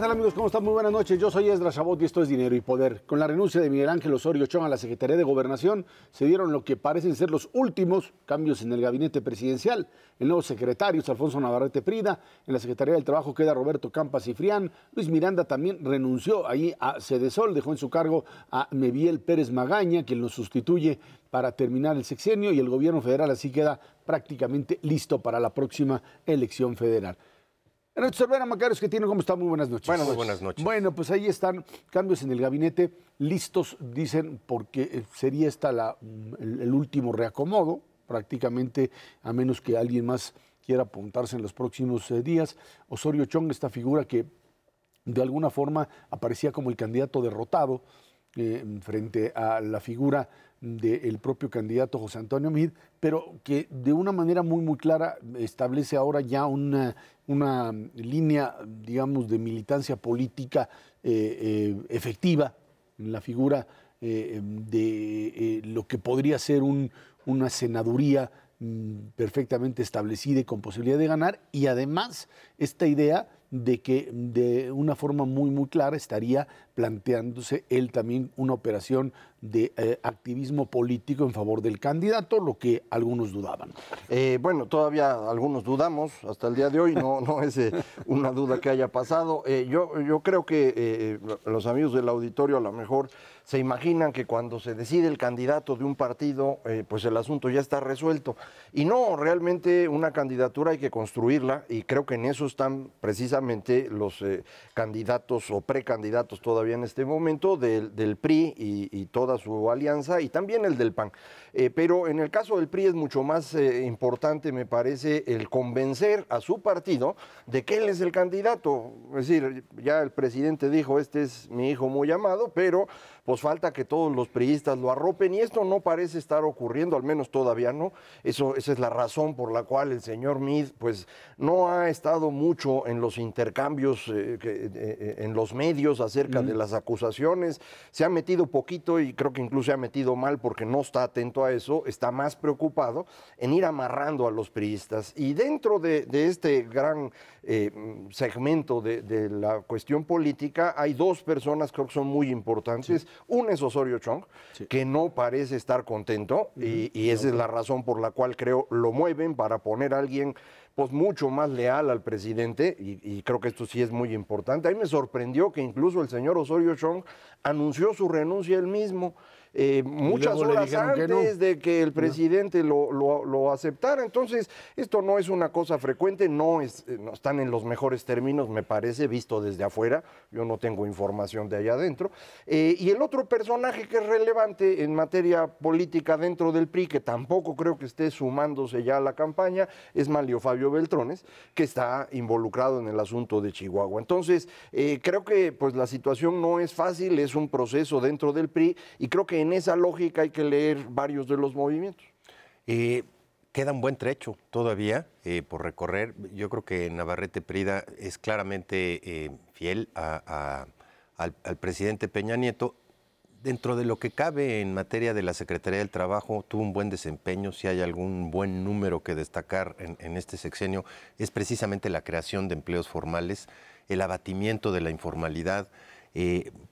tal, amigos? ¿Cómo están? Muy buenas noches. Yo soy Esdras Chabot y esto es Dinero y Poder. Con la renuncia de Miguel Ángel Osorio Chong a la Secretaría de Gobernación, se dieron lo que parecen ser los últimos cambios en el gabinete presidencial. El nuevo secretario es Alfonso Navarrete Prida. En la Secretaría del Trabajo queda Roberto Campa Cifrián. Luis Miranda también renunció ahí a Cedesol. Dejó en su cargo a Meviel Pérez Magaña, quien lo sustituye para terminar el sexenio. Y el gobierno federal así queda prácticamente listo para la próxima elección federal. Ernesto Cervera, Macarios, ¿qué tiene? ¿Cómo está? Muy buenas noches. Bueno, muy buenas noches. Bueno, pues ahí están cambios en el gabinete, listos, dicen, porque sería el último reacomodo, prácticamente, a menos que alguien más quiera apuntarse en los próximos días. Osorio Chong, esta figura que de alguna forma aparecía como el candidato derrotado frente a la figura del propio candidato José Antonio Meade, pero que de una manera muy clara establece ahora ya una línea, digamos, de militancia política efectiva en la figura de lo que podría ser una senaduría perfectamente establecida y con posibilidad de ganar, y además esta idea de que de una forma muy clara estaría planteándose él también una operación de activismo político en favor del candidato, lo que algunos dudaban. Bueno, todavía algunos dudamos hasta el día de hoy, no es una duda que haya pasado. Yo creo que los amigos del auditorio a lo mejor se imaginan que cuando se decide el candidato de un partido, pues el asunto ya está resuelto. Y no, realmente una candidatura hay que construirla, y creo que en eso están precisamente los candidatos o precandidatos todavía en este momento del PRI y toda su alianza, y también el del PAN. Pero en el caso del PRI es mucho más importante, me parece, el convencer a su partido de que él es el candidato. Es decir, ya el presidente dijo, este es mi hijo muy amado, pero pues falta que todos los priistas lo arropen, y esto no parece estar ocurriendo, al menos todavía no. Esa es la razón por la cual el señor Meade pues no ha estado mucho en los intercambios en los medios acerca de las acusaciones. Se ha metido poquito, y creo que incluso se ha metido mal porque no está atento a eso, está más preocupado en ir amarrando a los priistas. Y dentro de este gran segmento de la cuestión política hay dos personas que creo que son muy importantes. Uno es Osorio Chong, que no parece estar contento, y esa es la razón por la cual creo lo mueven para poner a alguien pues mucho más leal al presidente, y creo que esto sí es muy importante. A mí me sorprendió que incluso el señor Osorio Chong anunció su renuncia él mismo, muchas horas antes de que el presidente lo aceptara. Entonces, esto no es una cosa frecuente, no están en los mejores términos, me parece, visto desde afuera. Yo no tengo información de allá adentro. Y el otro personaje que es relevante en materia política dentro del PRI, que tampoco creo que esté sumándose ya a la campaña, es Manlio Fabio Beltrones, que está involucrado en el asunto de Chihuahua. Entonces, creo que pues la situación no es fácil, es un proceso dentro del PRI, y creo que en esa lógica hay que leer varios de los movimientos. Queda un buen trecho todavía por recorrer. Yo creo que Navarrete Prida es claramente fiel al presidente Peña Nieto. Dentro de lo que cabe en materia de la Secretaría del Trabajo, tuvo un buen desempeño. Si hay algún buen número que destacar en este sexenio, es precisamente la creación de empleos formales, el abatimiento de la informalidad,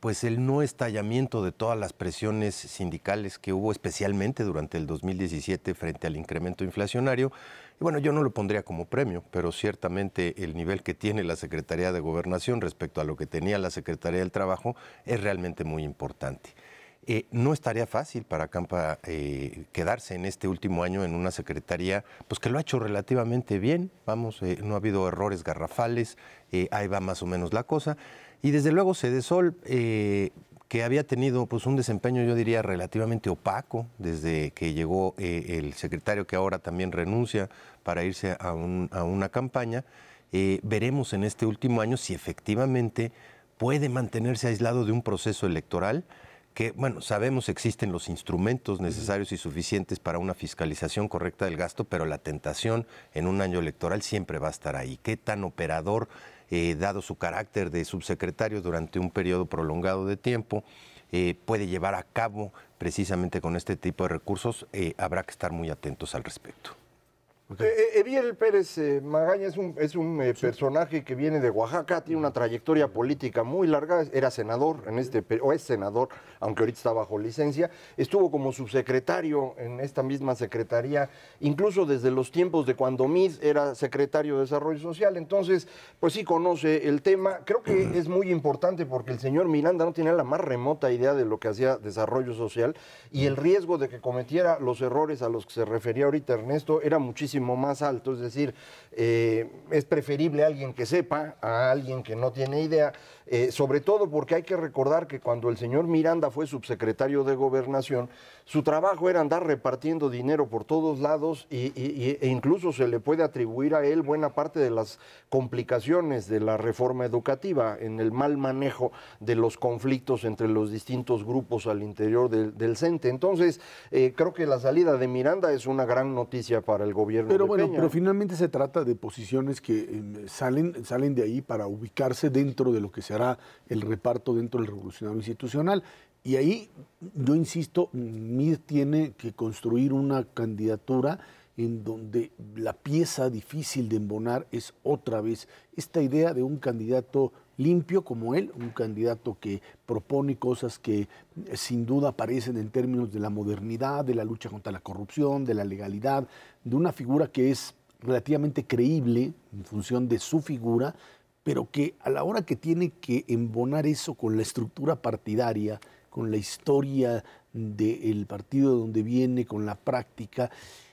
pues el no estallamiento de todas las presiones sindicales que hubo, especialmente durante el 2017 frente al incremento inflacionario. Y bueno, yo no lo pondría como premio, pero ciertamente el nivel que tiene la Secretaría de Gobernación respecto a lo que tenía la Secretaría del Trabajo es realmente muy importante. No estaría fácil para Campa quedarse en este último año en una secretaría pues que lo ha hecho relativamente bien. Vamos, no ha habido errores garrafales, ahí va más o menos la cosa. Y desde luego Cedesol, que había tenido pues un desempeño, yo diría, relativamente opaco desde que llegó el secretario, que ahora también renuncia para irse a una campaña. Veremos en este último año si efectivamente puede mantenerse aislado de un proceso electoral que, bueno, sabemos existen los instrumentos necesarios y suficientes para una fiscalización correcta del gasto, pero la tentación en un año electoral siempre va a estar ahí. ¿Qué tan operador, dado su carácter de subsecretario durante un periodo prolongado de tiempo, puede llevar a cabo precisamente con este tipo de recursos? Habrá que estar muy atentos al respecto. Okay. Eviel Pérez Magaña es un personaje que viene de Oaxaca, tiene una trayectoria política muy larga, era senador o es senador, aunque ahorita está bajo licencia, estuvo como subsecretario en esta misma secretaría, incluso desde los tiempos de cuando Mid era secretario de Desarrollo Social, entonces pues sí conoce el tema. Creo que es muy importante porque el señor Miranda no tenía la más remota idea de lo que hacía Desarrollo Social y el riesgo de que cometiera los errores a los que se refería ahorita Ernesto era muchísimo más alto, es decir, es preferible alguien que sepa a alguien que no tiene idea, sobre todo porque hay que recordar que cuando el señor Miranda fue subsecretario de Gobernación, su trabajo era andar repartiendo dinero por todos lados e incluso se le puede atribuir a él buena parte de las complicaciones de la reforma educativa en el mal manejo de los conflictos entre los distintos grupos al interior del CENTE. Entonces, creo que la salida de Miranda es una gran noticia para el gobierno pero de bueno, Peña. pero finalmente se trata de posiciones que salen de ahí para ubicarse dentro de lo que será el reparto dentro del revolucionario institucional. Y ahí, yo insisto, Mid tiene que construir una candidatura en donde la pieza difícil de embonar es otra vez esta idea de un candidato limpio como él, un candidato que propone cosas que sin duda aparecen en términos de la modernidad, de la lucha contra la corrupción, de la legalidad, de una figura que es relativamente creíble en función de su figura, pero que a la hora que tiene que embonar eso con la estructura partidaria, con la historia del partido de donde viene, con la práctica,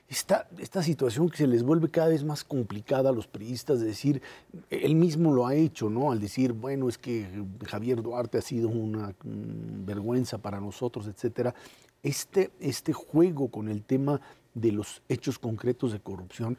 esta situación que se les vuelve cada vez más complicada a los priistas, de decir, él mismo lo ha hecho, ¿no? Al decir, bueno, es que Javier Duarte ha sido una vergüenza para nosotros, etcétera. Este juego con el tema de los hechos concretos de corrupción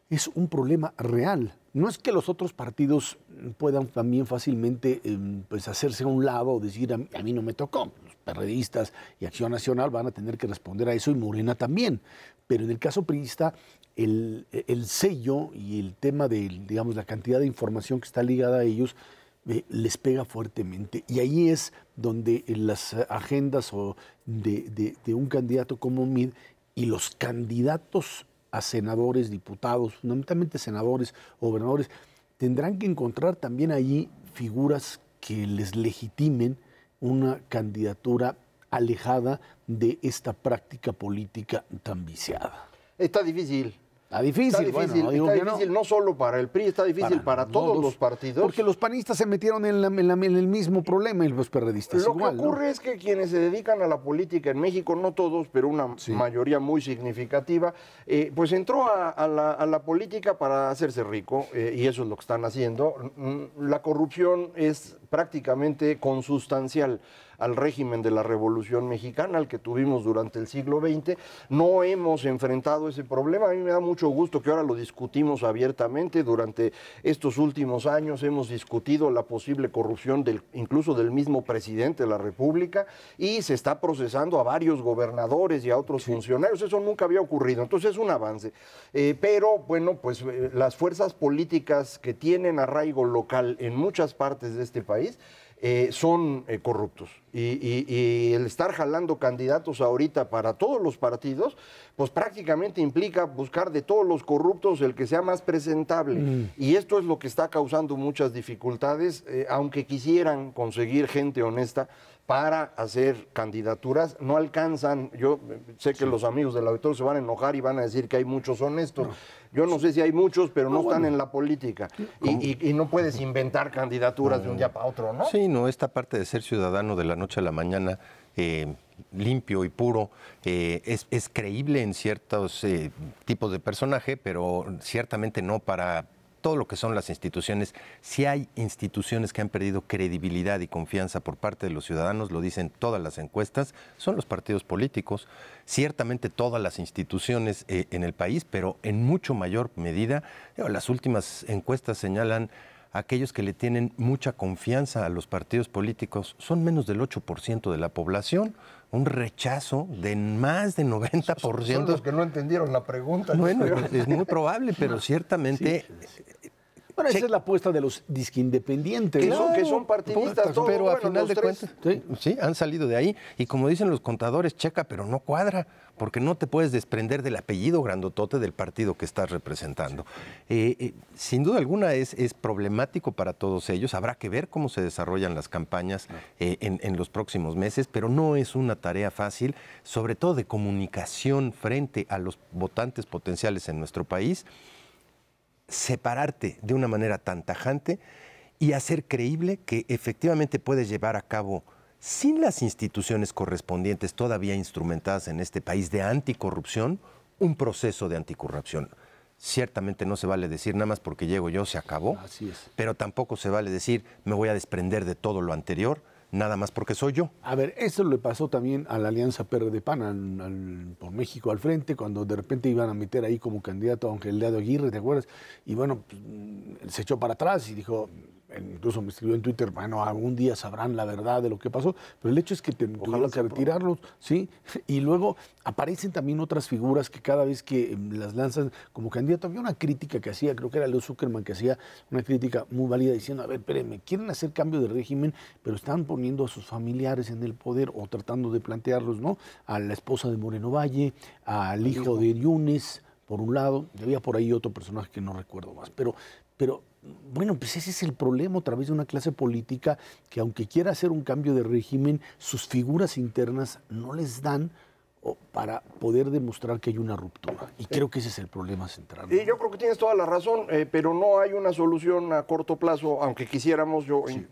es un problema real. No es que los otros partidos puedan también fácilmente pues hacerse a un lado o decir, a mí no me tocó. Los perredistas y Acción Nacional van a tener que responder a eso y Morena también. Pero en el caso priista, el sello y el tema de, digamos, la cantidad de información que está ligada a ellos les pega fuertemente. Y ahí es donde las agendas de un candidato como Mid y los candidatos a senadores, diputados, fundamentalmente senadores, gobernadores, tendrán que encontrar también allí figuras que les legitimen una candidatura alejada de esta práctica política tan viciada. Está difícil. Está difícil, bueno, no digo está que difícil no. no solo para el PRI, está difícil para todos los partidos. Porque los panistas se metieron en el mismo problema y los perredistas Lo igual. que ocurre ¿no? es que quienes se dedican a la política en México, no todos, pero una mayoría muy significativa, pues entró a la política para hacerse rico y eso es lo que están haciendo. La corrupción es prácticamente consustancial al régimen de la Revolución Mexicana, al que tuvimos durante el siglo XX. No hemos enfrentado ese problema. A mí me da mucho gusto que ahora lo discutimos abiertamente. Durante estos últimos años hemos discutido la posible corrupción incluso del mismo presidente de la República y se está procesando a varios gobernadores y a otros funcionarios. Eso nunca había ocurrido. Entonces es un avance. Pero, bueno, pues las fuerzas políticas que tienen arraigo local en muchas partes de este país son corruptos y el estar jalando candidatos ahorita para todos los partidos, pues prácticamente implica buscar de todos los corruptos el que sea más presentable y esto es lo que está causando muchas dificultades, aunque quisieran conseguir gente honesta para hacer candidaturas, no alcanzan. Yo sé que los amigos del auditorio se van a enojar y van a decir que hay muchos honestos. No. Yo no sé si hay muchos, pero no están en la política. Y no puedes inventar candidaturas de un día para otro, ¿no? Sí, no, esta parte de ser ciudadano de la noche a la mañana, limpio y puro, es creíble en ciertos tipos de personaje, pero ciertamente no para todo lo que son las instituciones. Si hay instituciones que han perdido credibilidad y confianza por parte de los ciudadanos, lo dicen todas las encuestas, son los partidos políticos. Ciertamente todas las instituciones en el país, pero en mucho mayor medida, las últimas encuestas señalan aquellos que le tienen mucha confianza a los partidos políticos, son menos del 8% de la población. Un rechazo de más de 90%. Son los que no entendieron la pregunta. Bueno, es muy probable, pero ciertamente Bueno, esa es la apuesta de los disquindependientes. Que son partidistas todos, pero a bueno, final de los tres. cuentas, sí, han salido de ahí. Y como dicen los contadores, checa, pero no cuadra, porque no te puedes desprender del apellido grandotote del partido que estás representando. Sin duda alguna es problemático para todos ellos. Habrá que ver cómo se desarrollan las campañas en los próximos meses, pero no es una tarea fácil, sobre todo de comunicación frente a los votantes potenciales en nuestro país, separarte de una manera tan tajante y hacer creíble que efectivamente puedes llevar a cabo, sin las instituciones correspondientes todavía instrumentadas en este país de anticorrupción, un proceso de anticorrupción. Ciertamente no se vale decir nada más porque llego yo, se acabó. Así es. Pero tampoco se vale decir me voy a desprender de todo lo anterior, nada más porque soy yo. A ver, eso le pasó también a la Alianza PRD-PAN por México al frente, cuando de repente iban a meter ahí como candidato a Ángel Delgado Aguirre, ¿te acuerdas? Y bueno, pues, se echó para atrás y dijo, incluso me escribió en Twitter, bueno, algún día sabrán la verdad de lo que pasó, pero el hecho es que tuvieron que retirarlos, ¿sí? Y luego aparecen también otras figuras que cada vez que las lanzan como candidato, había una crítica que hacía, creo que era Leo Zuckerman, que hacía una crítica muy válida diciendo, a ver, espérenme, quieren hacer cambio de régimen, pero están poniendo a sus familiares en el poder o tratando de plantearlos, ¿no? A la esposa de Moreno Valle, al hijo de Yunes, por un lado, y había por ahí otro personaje que no recuerdo más, pero bueno, pues ese es el problema otra vez de una clase política que aunque quiera hacer un cambio de régimen, sus figuras internas no les dan para poder demostrar que hay una ruptura. Y creo que ese es el problema central, ¿no? Y yo creo que tienes toda la razón, pero no hay una solución a corto plazo, aunque quisiéramos,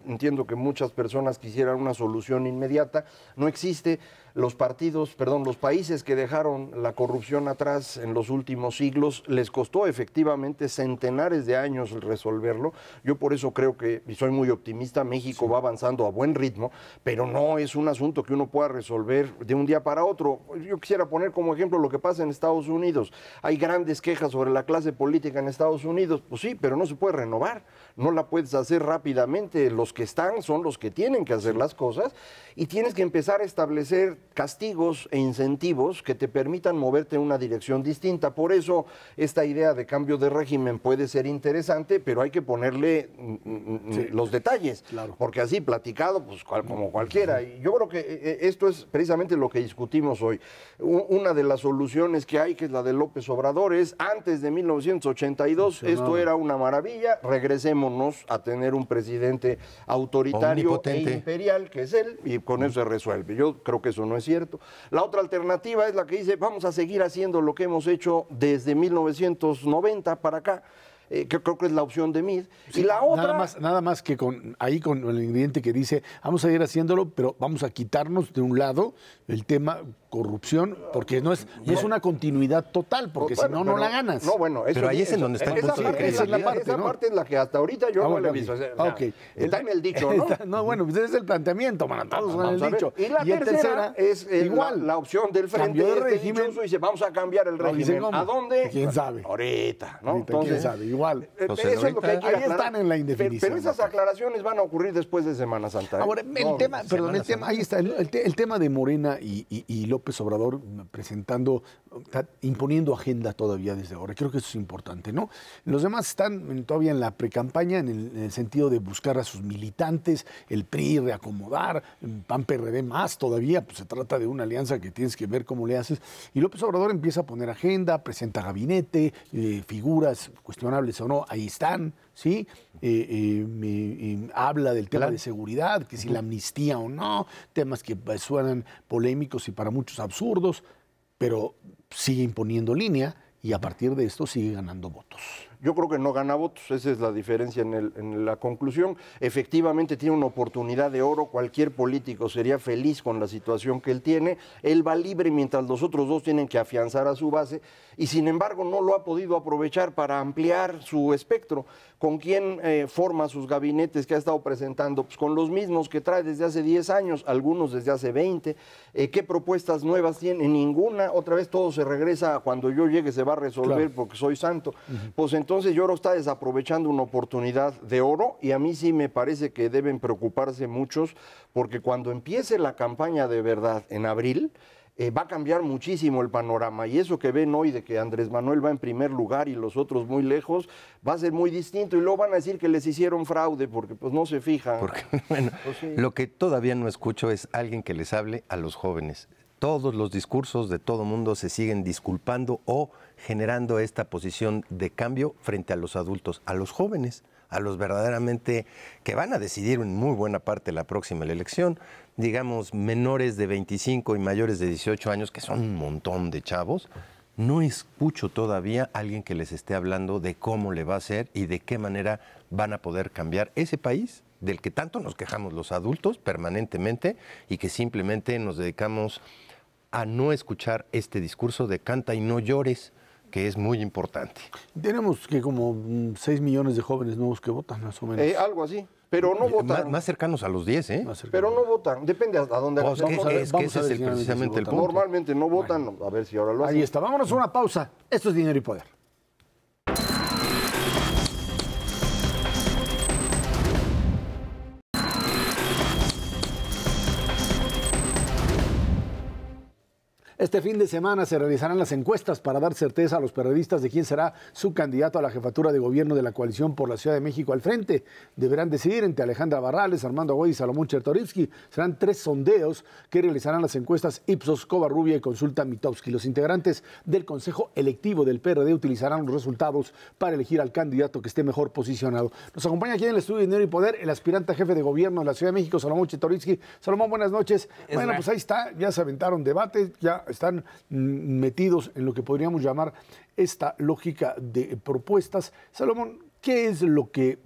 entiendo que muchas personas quisieran una solución inmediata, no existe. Los países que dejaron la corrupción atrás en los últimos siglos, les costó efectivamente centenares de años resolverlo. Yo por eso creo que, y soy muy optimista, México va avanzando a buen ritmo, pero no es un asunto que uno pueda resolver de un día para otro. Yo quisiera poner como ejemplo lo que pasa en Estados Unidos. Hay grandes quejas sobre la clase política en Estados Unidos, pues sí, pero no se puede renovar, no la puedes hacer rápidamente. Los que están son los que tienen que hacer las cosas y tienes que empezar a establecer castigos e incentivos que te permitan moverte en una dirección distinta. Por eso esta idea de cambio de régimen puede ser interesante, pero hay que ponerle los detalles, claro, porque así platicado, pues como cualquiera. Y yo creo que esto es precisamente lo que discutimos hoy. Una de las soluciones que hay, que es la de López Obrador, es antes de 1982, esto era una maravilla, regresémonos a tener un presidente autoritario e imperial, que es él, y con eso se resuelve. Yo creo que eso no es cierto. La otra alternativa es la que dice, vamos a seguir haciendo lo que hemos hecho desde 1990 para acá, que creo que es la opción de Mid. Sí, y la otra... Nada más que con el ingrediente que dice, vamos a ir haciéndolo, pero vamos a quitarnos de un lado el tema corrupción, porque no es una continuidad total, porque si no, no la ganas. No, bueno, eso, pero ahí es en donde está el punto de credibilidad. Esa parte es la que hasta ahorita yo no la he visto. Está en el dicho, ¿no? No, bueno, pues ese es el planteamiento, todos son el dicho. Y la tercera es igual la opción del frente de régimen. Dice, vamos a cambiar el régimen. ¿A dónde? ¿Quién sabe? Ahorita, ¿no? Entonces, ¿quién sabe? Igual. Eso es lo que hay que ahí están en la indefinición. Pero esas aclaraciones van a ocurrir después de Semana Santa. Ahora, ahí está, el tema de Morena y López Obrador presentando, imponiendo agenda todavía desde ahora. Creo que eso es importante, ¿no? Los demás están todavía en la precampaña, en el sentido de buscar a sus militantes, el PRI, reacomodar, PAN-PRD más todavía, pues se trata de una alianza que tienes que ver cómo le haces. Y López Obrador empieza a poner agenda, presenta gabinete, figuras cuestionables o no, ahí están, ¿sí? Habla del tema de seguridad, que si la amnistía o no, temas que suenan polémicos y para muchos absurdos, pero sigue imponiendo línea y a partir de esto sigue ganando votos. Yo creo que no gana votos, esa es la diferencia en la conclusión. Efectivamente tiene una oportunidad de oro, cualquier político sería feliz con la situación que él tiene. Él va libre mientras los otros dos tienen que afianzar a su base y sin embargo no lo ha podido aprovechar para ampliar su espectro. ¿Con quién forma sus gabinetes que ha estado presentando? Pues con los mismos que trae desde hace 10 años, algunos desde hace 20. ¿Qué propuestas nuevas tiene? Ninguna. Otra vez todo se regresa a cuando yo llegue se va a resolver porque soy santo. Pues entonces yo creo que está desaprovechando una oportunidad de oro y a mí sí me parece que deben preocuparse muchos porque cuando empiece la campaña de verdad en abril, va a cambiar muchísimo el panorama. Y eso que ven hoy de que Andrés Manuel va en primer lugar y los otros muy lejos, va a ser muy distinto. Y luego van a decir que les hicieron fraude porque pues no se fijan. Porque, bueno, Pues sí. lo que todavía no escucho es alguien que les hable a los jóvenes. Todos los discursos de todo mundo se siguen disculpando o generando esta posición de cambio frente a los adultos, a los jóvenes, a los verdaderamente que van a decidir en muy buena parte la próxima elección, digamos menores de 25 y mayores de 18 años, que son un montón de chavos. No escucho todavía a alguien que les esté hablando de cómo le va a hacer y de qué manera van a poder cambiar ese país del que tanto nos quejamos los adultos permanentemente y que simplemente nos dedicamos a no escuchar este discurso de canta y no llores, que es muy importante. Tenemos que como 6 millones de jóvenes nuevos que votan, más o menos. Algo así. Pero no votan. Más cercanos a los 10, ¿eh? Más cerca. Pero no votan. Depende a dónde Pues hagan. que vamos a ver- es que vamos ese a es ver si precisamente el votan. punto. Normalmente no votan. A ver si ahora lo hacen. Ahí está. Vámonos a una pausa. Esto es Dinero y Poder. Este fin de semana se realizarán las encuestas para dar certeza a los periodistas de quién será su candidato a la jefatura de gobierno de la coalición por la Ciudad de México al frente. Deberán decidir entre Alejandra Barrales, Armando Agüey y Salomón Chertorivsky. Serán 3 sondeos que realizarán las encuestas Ipsos, Covarrubia y Consulta Mitowski. Los integrantes del Consejo Electivo del PRD utilizarán los resultados para elegir al candidato que esté mejor posicionado. Nos acompaña aquí en el estudio de Dinero y Poder el aspirante a jefe de gobierno de la Ciudad de México, Salomón Chertorivsky. Salomón, buenas noches. Bueno, pues ahí está, ya se aventaron debates, ya están metidos en lo que podríamos llamar esta lógica de propuestas. Salomón, ¿qué es lo que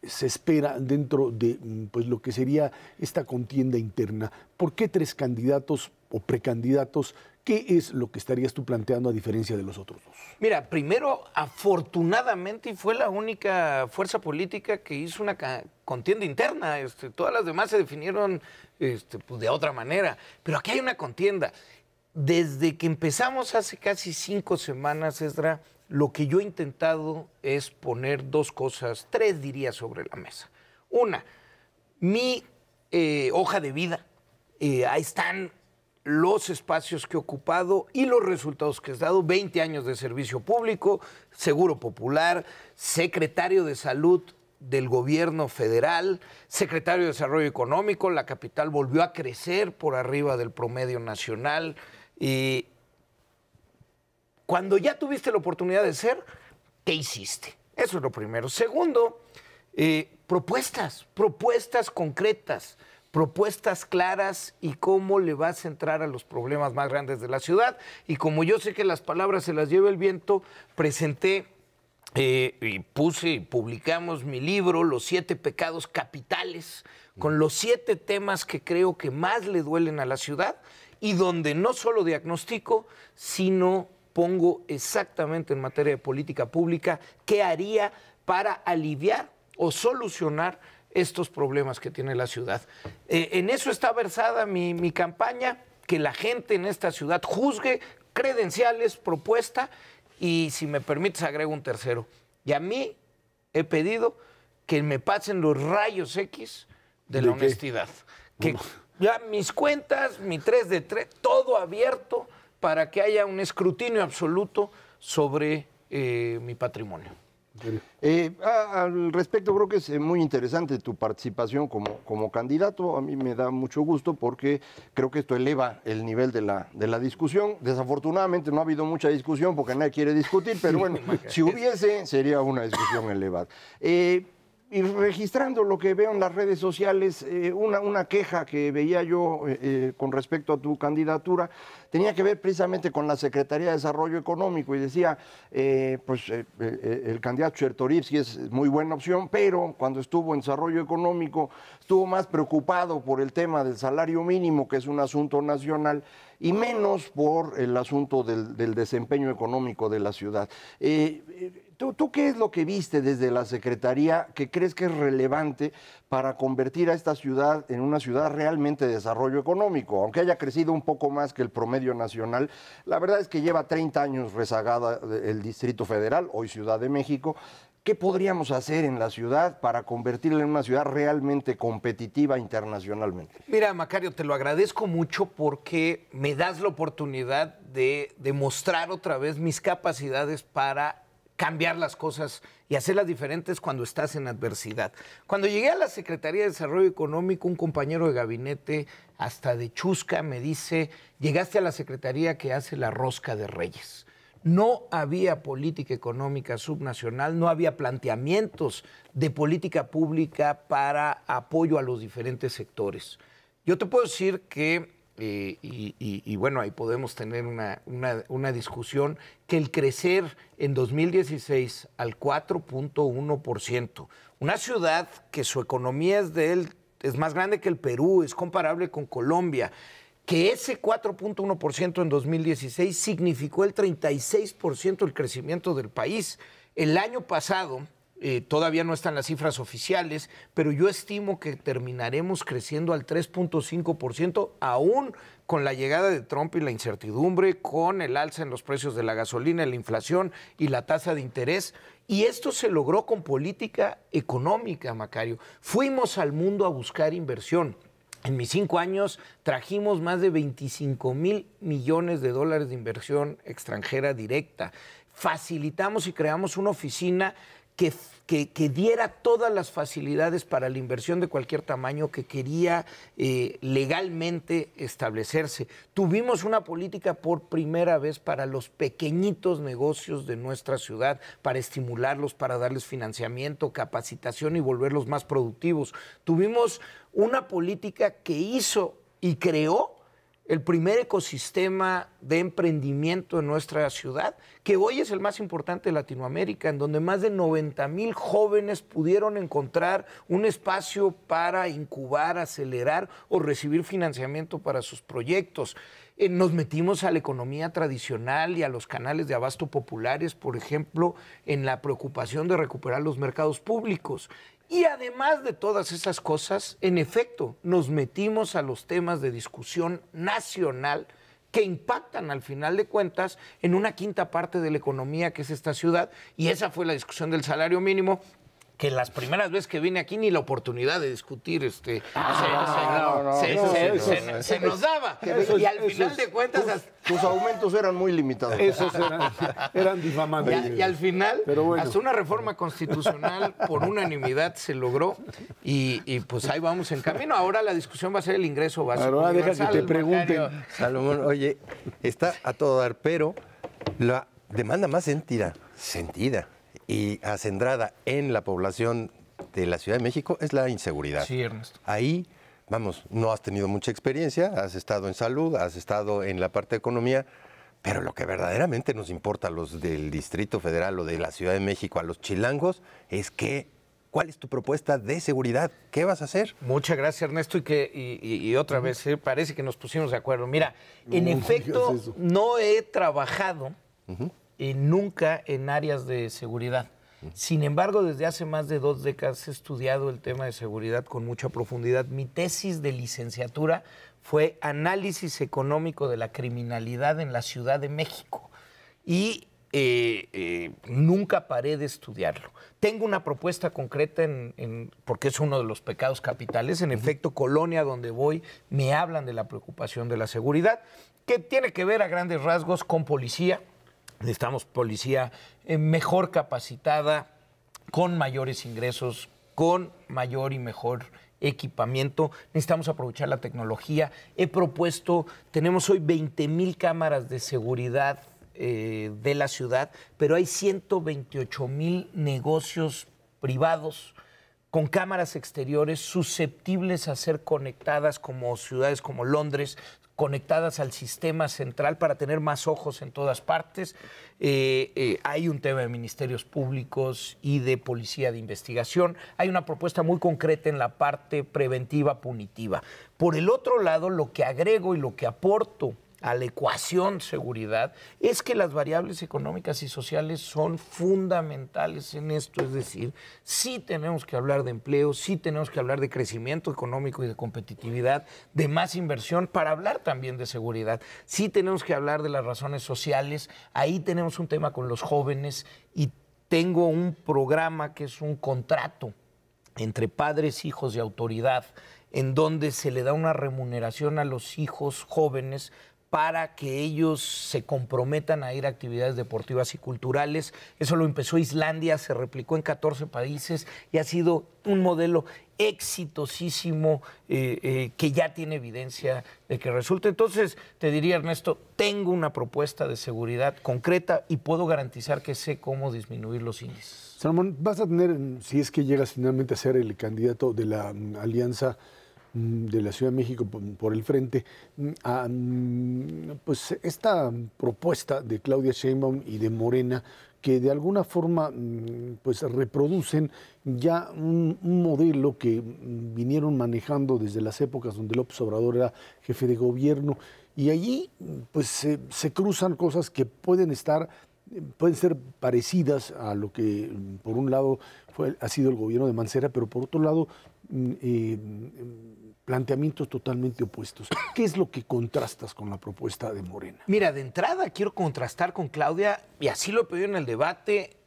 se espera dentro de pues, lo que sería esta contienda interna? ¿Por qué 3 candidatos o precandidatos? ¿Qué es lo que estarías tú planteando a diferencia de los otros 2? Mira, primero, afortunadamente, y fue la única fuerza política que hizo una contienda interna. Todas las demás se definieron pues, de otra manera. Pero aquí hay una contienda. Desde que empezamos hace casi 5 semanas, Esdra, lo que yo he intentado es poner 2 cosas, 3 diría, sobre la mesa. Una, mi hoja de vida. Ahí están los espacios que he ocupado y los resultados que he dado. 20 años de servicio público, Seguro Popular, secretario de Salud del gobierno federal, secretario de Desarrollo Económico. La capital volvió a crecer por arriba del promedio nacional. Y cuando ya tuviste la oportunidad de ser, ¿qué hiciste? Eso es lo primero. Segundo, propuestas concretas, propuestas claras y cómo le vas a entrar a los problemas más grandes de la ciudad. Y como yo sé que las palabras se las lleva el viento, presenté y puse y publicamos mi libro, Los 7 pecados capitales, con los 7 temas que creo que más le duelen a la ciudad y donde no solo diagnostico, sino pongo exactamente en materia de política pública qué haría para aliviar o solucionar estos problemas que tiene la ciudad. En eso está versada mi campaña, que la gente en esta ciudad juzgue credenciales, propuesta, y si me permites agrego un tercero. Y a mí he pedido que me pasen los rayos X de la honestidad. Que ya mis cuentas, mi 3 de 3, todo abierto para que haya un escrutinio absoluto sobre mi patrimonio. Al respecto, creo que es muy interesante tu participación como candidato. A mí me da mucho gusto porque creo que esto eleva el nivel de la discusión. Desafortunadamente no ha habido mucha discusión porque nadie quiere discutir, pero bueno, si hubiese, sería una discusión elevada. Y registrando lo que veo en las redes sociales, una queja que veía yo con respecto a tu candidatura tenía que ver precisamente con la Secretaría de Desarrollo Económico y decía, el candidato Chertorivsky es muy buena opción, pero cuando estuvo en Desarrollo Económico estuvo más preocupado por el tema del salario mínimo, que es un asunto nacional, y menos por el asunto del desempeño económico de la ciudad. ¿Tú qué es lo que viste desde la Secretaría que crees que es relevante para convertir a esta ciudad en una ciudad realmente de desarrollo económico? Aunque haya crecido un poco más que el promedio nacional, la verdad es que lleva 30 años rezagada el Distrito Federal, hoy Ciudad de México. ¿qué podríamos hacer en la ciudad para convertirla en una ciudad realmente competitiva internacionalmente? Mira, Macario, te lo agradezco mucho porque me das la oportunidad de demostrar otra vez mis capacidades para cambiar las cosas y hacerlas diferentes cuando estás en adversidad. Cuando llegué a la Secretaría de Desarrollo Económico, un compañero de gabinete, hasta de chusca, me dice, llegaste a la Secretaría que hace la rosca de Reyes. No había política económica subnacional, no había planteamientos de política pública para apoyo a los diferentes sectores. Yo te puedo decir que, bueno, ahí podemos tener una discusión, que el crecer en 2016 al 4.1%, una ciudad que su economía es más grande que el Perú, es comparable con Colombia, que ese 4.1% en 2016 significó el 36% del crecimiento del país. El año pasado, todavía no están las cifras oficiales, pero yo estimo que terminaremos creciendo al 3.5%, aún con la llegada de Trump y la incertidumbre, con el alza en los precios de la gasolina, la inflación y la tasa de interés. Y esto se logró con política económica, Macario. Fuimos al mundo a buscar inversión. En mis 5 años trajimos más de 25,000 millones de dólares de inversión extranjera directa. Facilitamos y creamos una oficina que diera todas las facilidades para la inversión de cualquier tamaño que quería legalmente establecerse. Tuvimos una política por primera vez para los pequeñitos negocios de nuestra ciudad, para estimularlos, para darles financiamiento, capacitación y volverlos más productivos. Tuvimos una política que hizo y creó el primer ecosistema de emprendimiento en nuestra ciudad, que hoy es el más importante de Latinoamérica, en donde más de 90,000 jóvenes pudieron encontrar un espacio para incubar, acelerar o recibir financiamiento para sus proyectos. Nos metimos a la economía tradicional y a los canales de abasto populares, por ejemplo, en la preocupación de recuperar los mercados públicos. Y además de todas esas cosas, en efecto, nos metimos a los temas de discusión nacional que impactan al final de cuentas en una quinta parte de la economía que es esta ciudad, y esa fue la discusión del salario mínimo, que las primeras veces que vine aquí ni la oportunidad de discutir se nos daba. Y al final de cuentas... Tus aumentos eran muy limitados. Esos eran difamantes. Y al final, bueno, hasta una reforma constitucional por unanimidad se logró y pues ahí vamos en camino. Ahora la discusión va a ser el ingreso básico. Ahora deja que te pregunten. Salomón, oye, está a todo dar, pero la demanda más sentida y acendrada en la población de la Ciudad de México es la inseguridad. Sí, Ernesto. Ahí, vamos, no has tenido mucha experiencia, has estado en salud, has estado en la parte de economía, pero lo que verdaderamente nos importa a los del Distrito Federal o de la Ciudad de México, a los chilangos, es que, ¿cuál es tu propuesta de seguridad? ¿Qué vas a hacer? Muchas gracias, Ernesto, y otra vez, parece que nos pusimos de acuerdo. Mira, en efecto, no he trabajado nunca en áreas de seguridad. Sin embargo, desde hace más de 2 décadas he estudiado el tema de seguridad con mucha profundidad. Mi tesis de licenciatura fue Análisis Económico de la Criminalidad en la Ciudad de México. Y nunca paré de estudiarlo. Tengo una propuesta concreta porque es uno de los pecados capitales. En efecto, Colonia, donde voy, me hablan de la preocupación de la seguridad, que tiene que ver a grandes rasgos con policía. Necesitamos policía mejor capacitada, con mayores ingresos, con mayor y mejor equipamiento. Necesitamos aprovechar la tecnología. He propuesto, tenemos hoy 20,000 cámaras de seguridad de la ciudad, pero hay 128,000 negocios privados con cámaras exteriores susceptibles a ser conectadas como ciudades como Londres, conectadas al sistema central para tener más ojos en todas partes. Hay un tema de ministerios públicos y de policía de investigación. Hay una propuesta muy concreta en la parte preventiva punitiva. Por el otro lado, lo que agrego y lo que aporto a la ecuación seguridad es que las variables económicas y sociales son fundamentales en esto. Es decir, sí tenemos que hablar de empleo, sí tenemos que hablar de crecimiento económico y de competitividad, de más inversión, para hablar también de seguridad. Sí tenemos que hablar de las razones sociales. Ahí tenemos un tema con los jóvenes y tengo un programa que es un contrato entre padres, hijos y autoridad, en donde se le da una remuneración a los hijos jóvenes para que ellos se comprometan a ir a actividades deportivas y culturales. Eso lo empezó Islandia, se replicó en 14 países y ha sido un modelo exitosísimo que ya tiene evidencia de que resulta. Entonces, te diría, Ernesto, tengo una propuesta de seguridad concreta y puedo garantizar que sé cómo disminuir los índices. Salomón, vas a tener, si es que llegas finalmente a ser el candidato de la alianza de la Ciudad de México por el frente, pues esta propuesta de Claudia Sheinbaum y de Morena, que de alguna forma pues reproducen ya un modelo que vinieron manejando desde las épocas donde López Obrador era jefe de gobierno, y allí pues se cruzan cosas que pueden ser parecidas a lo que por un lado ha sido el gobierno de Mancera, pero por otro lado planteamientos totalmente opuestos. ¿Qué es lo que contrastas con la propuesta de Morena? Mira, de entrada quiero contrastar con Claudia, y así lo pedí en el debate,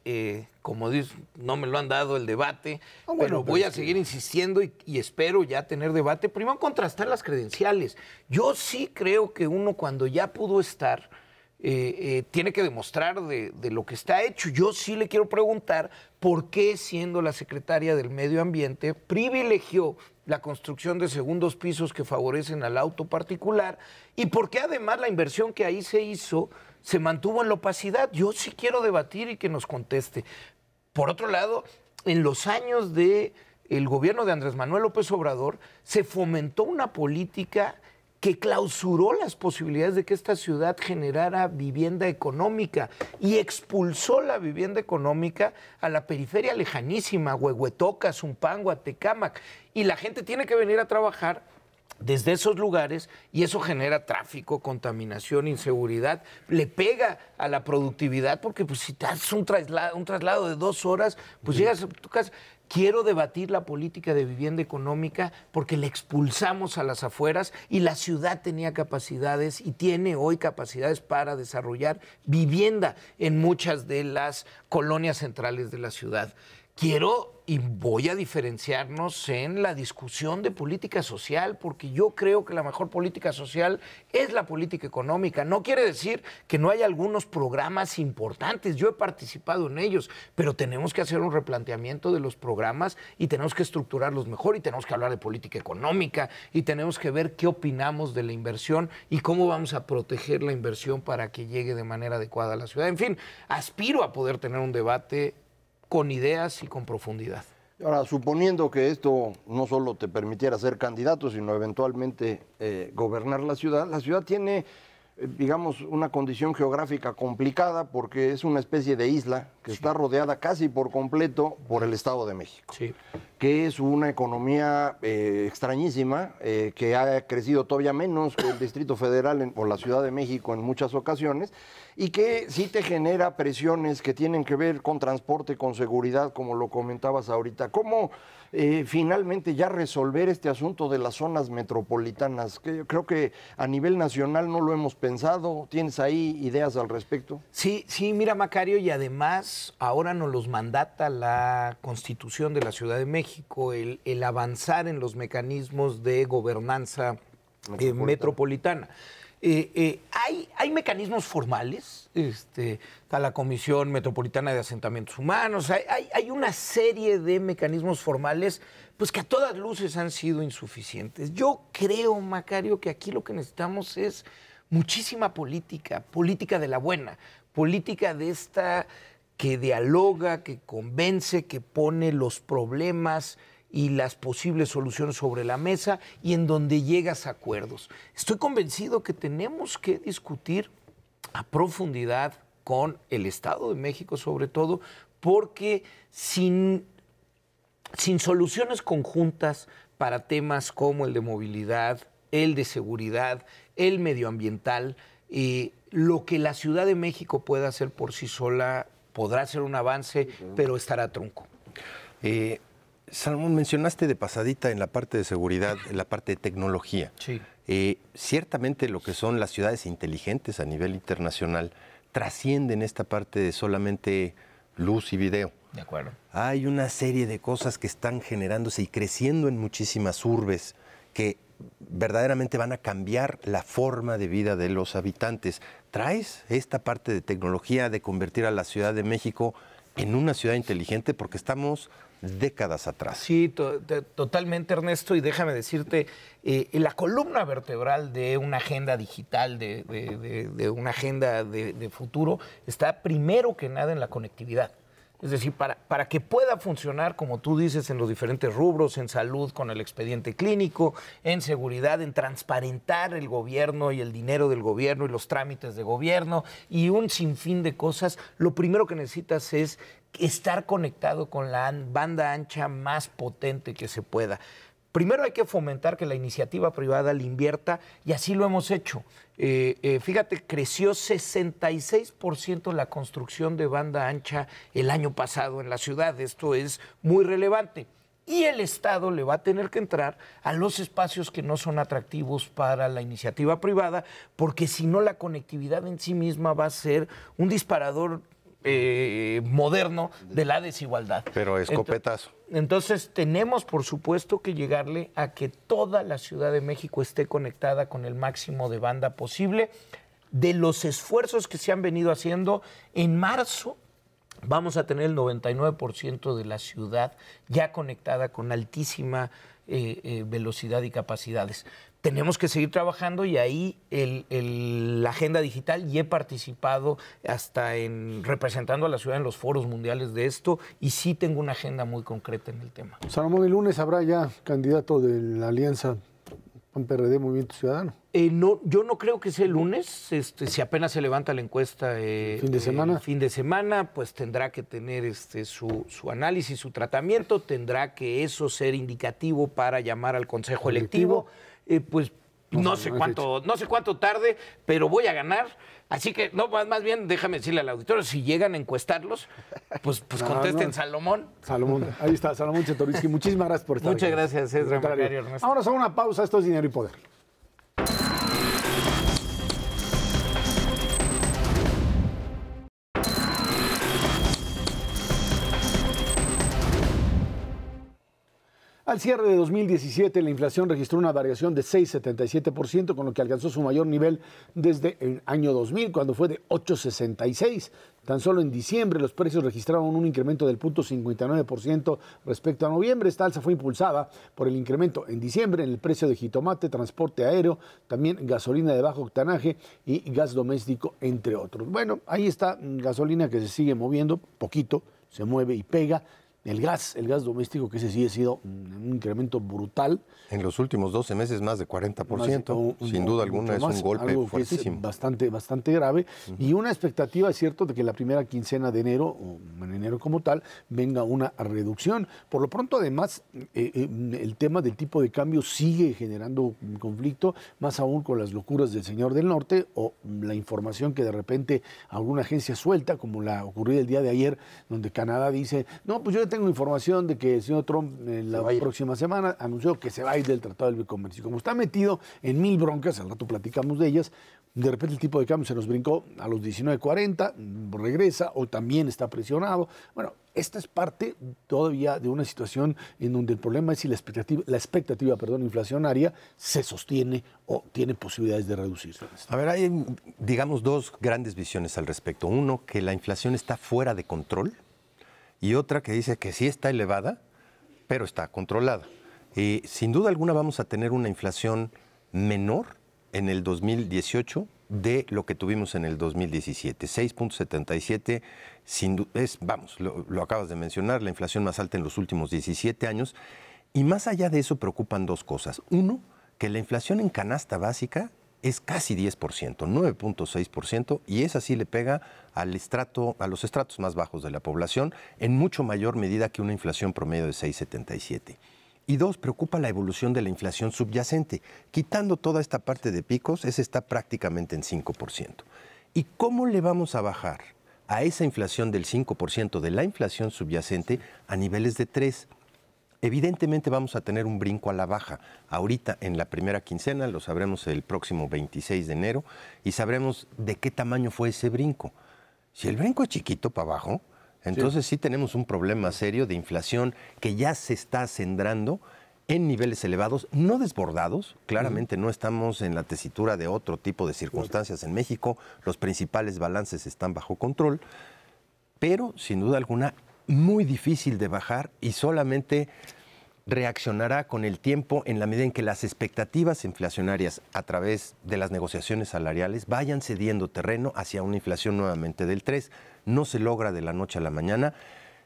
como dices, no me lo han dado el debate, pero voy a seguir insistiendo y espero ya tener debate. Primero, contrastar las credenciales. Yo sí creo que uno, cuando ya pudo estar, tiene que demostrar de lo que está hecho. Yo sí le quiero preguntar por qué, siendo la secretaria del Medio Ambiente, privilegió la construcción de segundos pisos que favorecen al auto particular, y por qué además la inversión que ahí se hizo se mantuvo en la opacidad. Yo sí quiero debatir y que nos conteste. Por otro lado, en los años del gobierno de Andrés Manuel López Obrador se fomentó una política que clausuró las posibilidades de que esta ciudad generara vivienda económica y expulsó la vivienda económica a la periferia lejanísima, Huehuetoca, Zumpango, Atecámac, y la gente tiene que venir a trabajar desde esos lugares y eso genera tráfico, contaminación, inseguridad, le pega a la productividad, porque pues si te haces un traslado de 2 horas, pues llegas a tu casa. Quiero debatir la política de vivienda económica porque le expulsamos a las afueras y la ciudad tenía capacidades y tiene hoy capacidades para desarrollar vivienda en muchas de las colonias centrales de la ciudad. Quiero y voy a diferenciarnos en la discusión de política social, porque yo creo que la mejor política social es la política económica. No quiere decir que no haya algunos programas importantes, yo he participado en ellos, pero tenemos que hacer un replanteamiento de los programas y tenemos que estructurarlos mejor, y tenemos que hablar de política económica y tenemos que ver qué opinamos de la inversión y cómo vamos a proteger la inversión para que llegue de manera adecuada a la ciudad. En fin, aspiro a poder tener un debate con ideas y con profundidad. Ahora, suponiendo que esto no solo te permitiera ser candidato, sino eventualmente gobernar la ciudad tiene, digamos, una condición geográfica complicada porque es una especie de isla que está rodeada casi por completo por el Estado de México, que es una economía extrañísima, que ha crecido todavía menos que el Distrito Federal o la Ciudad de México en muchas ocasiones, y que sí te genera presiones que tienen que ver con transporte, con seguridad, como lo comentabas ahorita. ¿Cómo finalmente ya resolver este asunto de las zonas metropolitanas? Que creo que a nivel nacional no lo hemos pensado. ¿Tienes ahí ideas al respecto? Sí, mira, Macario, y además ahora nos los mandata la Constitución de la Ciudad de México, el avanzar en los mecanismos de gobernanza metropolitana. Hay mecanismos formales, está la Comisión Metropolitana de Asentamientos Humanos, hay una serie de mecanismos formales pues que a todas luces han sido insuficientes. Yo creo, Macario, que aquí lo que necesitamos es muchísima política de la buena, política de esta que dialoga, que convence, que pone los problemas y las posibles soluciones sobre la mesa y en donde llegas a acuerdos. Estoy convencido que tenemos que discutir a profundidad con el Estado de México, sobre todo, porque sin soluciones conjuntas para temas como el de movilidad, el de seguridad, el medioambiental, lo que la Ciudad de México pueda hacer por sí sola podrá ser un avance, pero estará trunco. Salomón, mencionaste de pasadita en la parte de seguridad, en la parte de tecnología. Sí. Ciertamente lo que son las ciudades inteligentes a nivel internacional trascienden esta parte de solamente luz y video. De acuerdo. Hay una serie de cosas que están generándose y creciendo en muchísimas urbes que verdaderamente van a cambiar la forma de vida de los habitantes. ¿Traes esta parte de tecnología de convertir a la Ciudad de México en una ciudad inteligente? Porque estamos décadas atrás. Sí, totalmente, Ernesto, y déjame decirte, la columna vertebral de una agenda digital, de una agenda de futuro, está primero que nada en la conectividad. Es decir, para que pueda funcionar, como tú dices, en los diferentes rubros, en salud con el expediente clínico, en seguridad, en transparentar el gobierno y el dinero del gobierno y los trámites de gobierno y un sinfín de cosas, lo primero que necesitas es estar conectado con la banda ancha más potente que se pueda. Primero hay que fomentar que la iniciativa privada le invierta y así lo hemos hecho. Fíjate, creció 66% la construcción de banda ancha el año pasado en la ciudad. Esto es muy relevante. Y el Estado le va a tener que entrar a los espacios que no son atractivos para la iniciativa privada, porque si no la conectividad en sí misma va a ser un disparador moderno de la desigualdad. Pero escopetazo. Entonces tenemos, por supuesto, que llegarle a que toda la Ciudad de México esté conectada con el máximo de banda posible. De los esfuerzos que se han venido haciendo, en marzo vamos a tener el 99% de la ciudad ya conectada con altísima velocidad y capacidades. Tenemos que seguir trabajando y ahí la agenda digital, y he participado hasta representando a la ciudad en los foros mundiales de esto, y sí tengo una agenda muy concreta en el tema. Salomón, el lunes habrá ya candidato de la alianza PAN-PRD Movimiento Ciudadano. No, yo no creo que sea el lunes, si apenas se levanta la encuesta fin de semana, pues tendrá que tener su análisis, su tratamiento, tendrá que eso ser indicativo para llamar al Consejo Electivo. Pues no sé cuánto tarde, pero voy a ganar. Así que, no, más bien, déjame decirle al auditorio, si llegan a encuestarlos, pues contesten Salomón. Salomón, ahí está, Salomón Chertorivsky. Muchísimas gracias por estar aquí. Muchas gracias, Ezra Macario, Ernesto. Vámonos a una pausa, esto es Dinero y Poder. Al cierre de 2017, la inflación registró una variación de 6,77%, con lo que alcanzó su mayor nivel desde el año 2000, cuando fue de 8,66%. Tan solo en diciembre los precios registraron un incremento del 0,59% respecto a noviembre. Esta alza fue impulsada por el incremento en diciembre en el precio de jitomate, transporte aéreo, también gasolina de bajo octanaje y gas doméstico, entre otros. Bueno, ahí está gasolina que se sigue moviendo, poquito, se mueve y pega. El gas doméstico, que ese sí ha sido un incremento brutal. En los últimos 12 meses más de 40%. Sin duda alguna es un golpe fuertísimo. Es bastante grave. Y una expectativa, es cierto, de que la primera quincena de enero, o en enero como tal, venga una reducción. Por lo pronto, además, el tema del tipo de cambio sigue generando un conflicto, más aún con las locuras del señor del norte o la información que de repente alguna agencia suelta, como la ocurrida el día de ayer, donde Canadá dice, no, pues yo tengo información de que el señor Trump en la próxima semana anunció que se va a ir del Tratado de Libre Comercio. Como está metido en 1000 broncas, al rato platicamos de ellas, de repente el tipo de cambio se nos brincó a los 19.40, regresa o también está presionado. Bueno, esta es parte todavía de una situación en donde el problema es si la expectativa inflacionaria se sostiene o tiene posibilidades de reducirse. A ver, hay, digamos, dos grandes visiones al respecto. Uno, que la inflación está fuera de control, y otra que dice que sí está elevada, pero está controlada. Sin duda alguna vamos a tener una inflación menor en el 2018 de lo que tuvimos en el 2017. 6,77, lo acabas de mencionar, la inflación más alta en los últimos 17 años. Y más allá de eso preocupan dos cosas. Uno, que la inflación en canasta básica es casi 10%, 9,6%, y esa sí le pega a los estratos más bajos de la población en mucho mayor medida que una inflación promedio de 6,77. Y dos, preocupa la evolución de la inflación subyacente. Quitando toda esta parte de picos, esa está prácticamente en 5%. ¿Y cómo le vamos a bajar a esa inflación del 5% de la inflación subyacente a niveles de 3%? Evidentemente vamos a tener un brinco a la baja. Ahorita en la primera quincena, lo sabremos el próximo 26 de enero, y sabremos de qué tamaño fue ese brinco. Si el brinco es chiquito para abajo, Entonces sí tenemos un problema serio de inflación que ya se está acendrando en niveles elevados, no desbordados. Claramente no estamos en la tesitura de otro tipo de circunstancias en México. Los principales balances están bajo control, pero sin duda alguna muy difícil de bajar y solamente reaccionará con el tiempo en la medida en que las expectativas inflacionarias a través de las negociaciones salariales vayan cediendo terreno hacia una inflación nuevamente del 3%. No se logra de la noche a la mañana.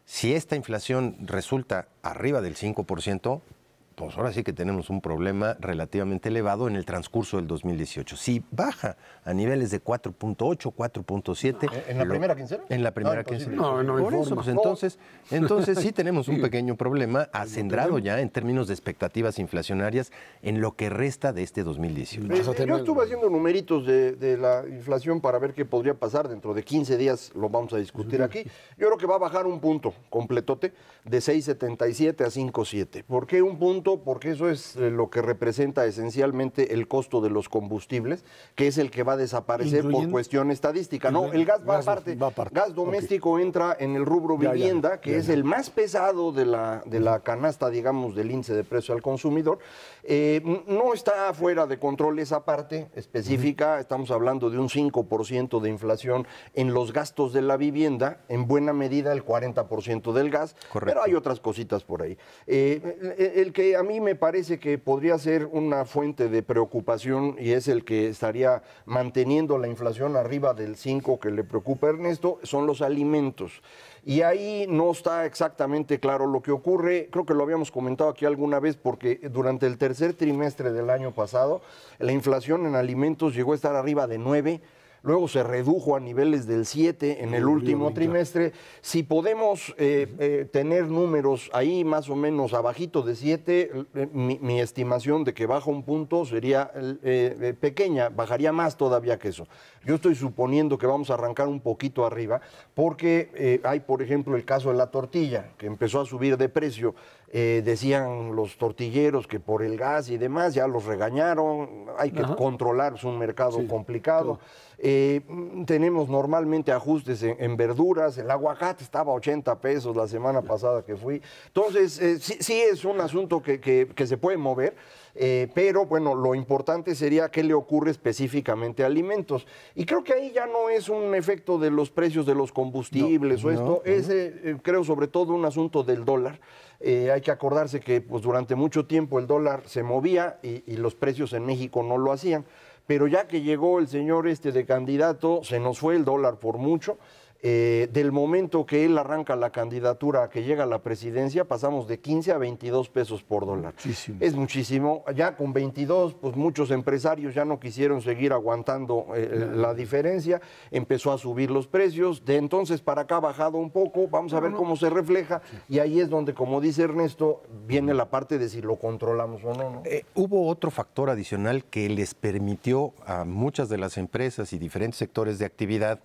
Si esta inflación resulta arriba del 5%, pues ahora sí que tenemos un problema relativamente elevado en el transcurso del 2018. Si baja a niveles de 4.8, 4.7... ¿En la primera quincena? En la primera quincena. No Por eso, pues entonces sí tenemos un pequeño problema acendrado ya en términos de expectativas inflacionarias en lo que resta de este 2018. Yo estuve haciendo numeritos de la inflación para ver qué podría pasar. Dentro de 15 días lo vamos a discutir aquí. Yo creo que va a bajar un punto completote de 6.77 a 5.7. ¿Por qué un punto? Porque eso es lo que representa esencialmente el costo de los combustibles, que es el que va a desaparecer por cuestión estadística. No, el gas va aparte. Gas doméstico entra en el rubro vivienda, que es el más pesado de la canasta, digamos, del índice de precio al consumidor. No está fuera de control esa parte específica. Estamos hablando de un 5% de inflación en los gastos de la vivienda, en buena medida el 40% del gas. Correcto. Pero hay otras cositas por ahí. El que a mí me parece que podría ser una fuente de preocupación y es el que estaría manteniendo la inflación arriba del 5% que le preocupa a Ernesto, son los alimentos. Y ahí no está exactamente claro lo que ocurre. Creo que lo habíamos comentado aquí alguna vez porque durante el tercer trimestre del año pasado la inflación en alimentos llegó a estar arriba de 9%. Luego se redujo a niveles del 7 en el último trimestre. Si podemos tener números ahí más o menos abajito de 7, mi estimación de que baja un punto sería pequeña, bajaría más todavía que eso. Yo estoy suponiendo que vamos a arrancar un poquito arriba porque hay, por ejemplo, el caso de la tortilla, que empezó a subir de precio. Decían los tortilleros que por el gas y demás ya los regañaron, hay que controlar, es un mercado complicado. Tenemos normalmente ajustes en verduras, el aguacate estaba a 80 pesos la semana pasada que fui. Entonces, sí es un asunto que se puede mover. Pero bueno, lo importante sería qué le ocurre específicamente a alimentos. Y creo que ahí ya no es un efecto de los precios de los combustibles es creo sobre todo un asunto del dólar. Hay que acordarse que pues, durante mucho tiempo el dólar se movía y los precios en México no lo hacían. Pero ya que llegó el señor de candidato, se nos fue el dólar por mucho. Del momento que él arranca la candidatura a que llega a la presidencia, pasamos de 15 a 22 pesos por dólar. Muchísimo. Es muchísimo. Ya con 22, pues muchos empresarios ya no quisieron seguir aguantando la diferencia. Empezó a subir los precios. De entonces para acá ha bajado un poco. Vamos a ver cómo se refleja. Y ahí es donde, como dice Ernesto, viene la parte de si lo controlamos o no. Hubo otro factor adicional que les permitió a muchas de las empresas y diferentes sectores de actividad